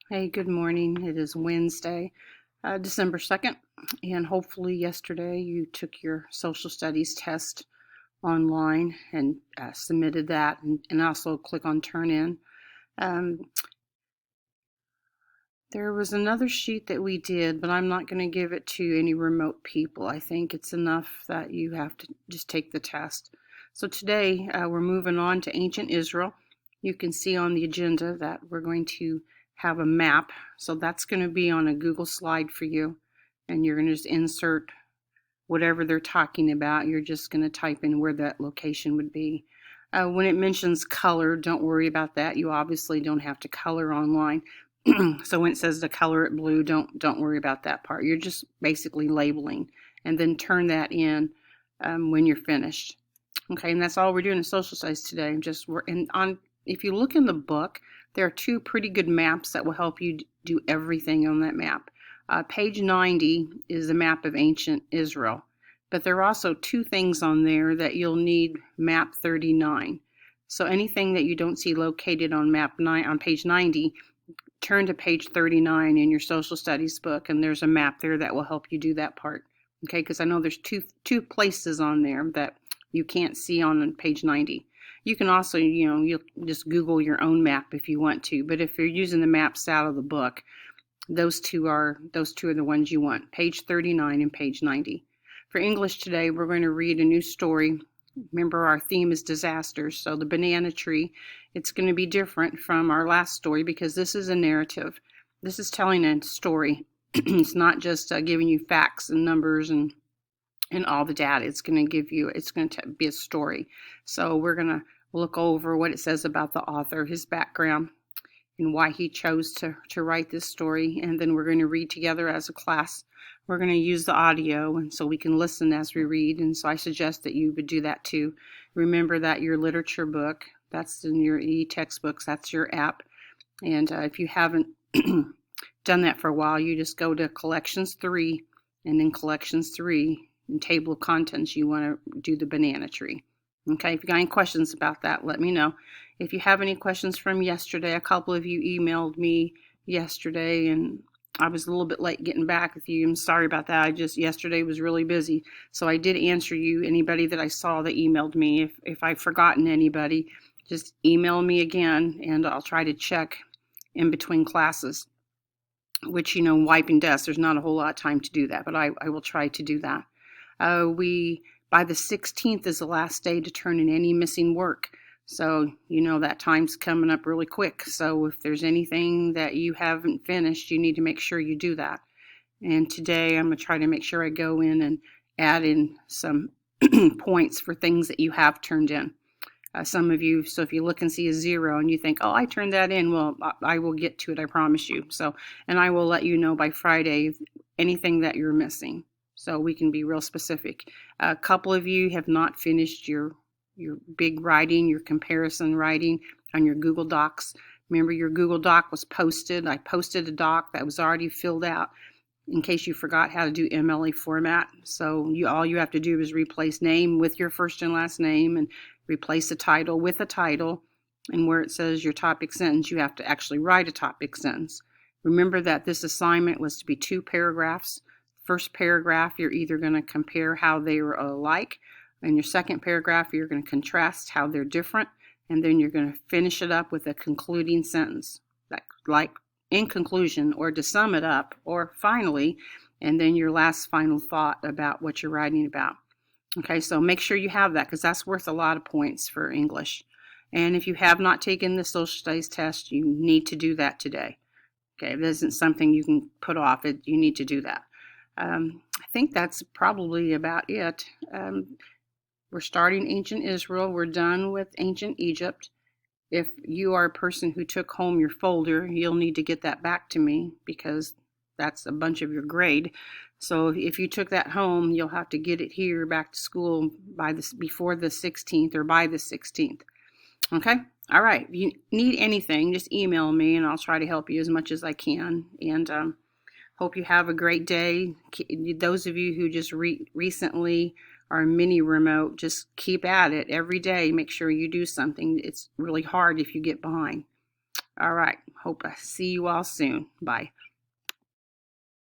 Hey, good morning. It is Wednesday, December 2nd, and hopefully yesterday you took your social studies test online and submitted that, and also click on turn in. Um, there was another sheet that we did, but I'm not going to give it to any remote people. I think it's enough that you have to just take the test. So today we're moving on to ancient Israel. You can see on the agenda that we're going to have a map. So that's going to be on a Google slide for you. And you're going to just insert whatever they're talking about. You're just going to type in where that location would be. When it mentions color, don't worry about that. You obviously don't have to color online. So when it says to color it blue, don't worry about that part. You're just basically labeling, and then turn that in when you're finished. Okay, and that's all we're doing in social studies today. Just we're and on. If you look in the book, there are two pretty good maps that will help you do everything on that map. Page 90 is a map of ancient Israel, but there are also two things on there that you'll need map 39. So anything that you don't see located on map 9 on page 90, turn to page 39 in your social studies book, and there's a map there that will help you do that part. Okay, because I know there's two places on there that you can't see on page 90. You can also, you'll just Google your own map if you want to, but if you're using the maps out of the book, those two are the ones you want, page 39 and page 90. For English today, we're going to read a new story. Remember, our theme is disasters, so the banana tree, it's going to be different from our last story because this is a narrative. This is telling a story. It's not just giving you facts and numbers and all the data. It's going to be a story. So we're going to look over what it says about the author, his background, and why he chose to write this story. And then we're going to read together as a class. We're going to use the audio, and so we can listen as we read. And so I suggest that you would do that too. Remember that your literature book, that's in your e-textbooks, that's your app. And if you haven't done that for a while, you just go to Collections 3, and in Collections 3, in Table of Contents, you want to do the banana tree. Okay, if you got any questions about that, let me know. If you have any questions from yesterday, a couple of you emailed me yesterday, and I was a little bit late getting back with you. I'm sorry about that. Yesterday was really busy. So I did answer you, anybody that I saw that emailed me. If I've forgotten anybody, just email me again, and I'll try to check in between classes, which, wiping desks, there's not a whole lot of time to do that, but I will try to do that. By the 16th is the last day to turn in any missing work. So, that time's coming up really quick. So if there's anything that you haven't finished, you need to make sure you do that. And today I'm going to try to make sure I go in and add in some points for things that you have turned in. Some of you, so if you look and see a 0 and you think, oh, I turned that in, well, I will get to it, I promise you. So, and I will let you know by Friday anything that you're missing, so we can be real specific. A couple of you have not finished your big writing, your comparison writing on your Google Docs. Remember, your Google Doc was posted. I posted a doc that was already filled out in case you forgot how to do MLA format. So all you have to do is replace name with your first and last name, and replace the title with a title. And where it says your topic sentence, you have to actually write a topic sentence. Remember that this assignment was to be 2 paragraphs. First paragraph, you're either going to compare how they are alike. In your second paragraph, you're going to contrast how they're different. And then you're going to finish it up with a concluding sentence, like in conclusion, or to sum it up, or finally, and then your last final thought about what you're writing about. Okay, so make sure you have that, because that's worth a lot of points for English. And if you have not taken the social studies test, you need to do that today. Okay, it isn't something you can put off. You need to do that. I think that's probably about it. We're starting ancient Israel. We're done with ancient Egypt. If you are a person who took home your folder, you'll need to get that back to me, because that's a bunch of your grade. So if you took that home, you'll have to get it here back to school before the 16th or by the 16th. Okay? All right. If you need anything, just email me and I'll try to help you as much as I can. And hope you have a great day. Those of you who just recently are mini remote, just keep at it every day. Make sure you do something. It's really hard if you get behind. All right. Hope I see you all soon. Bye.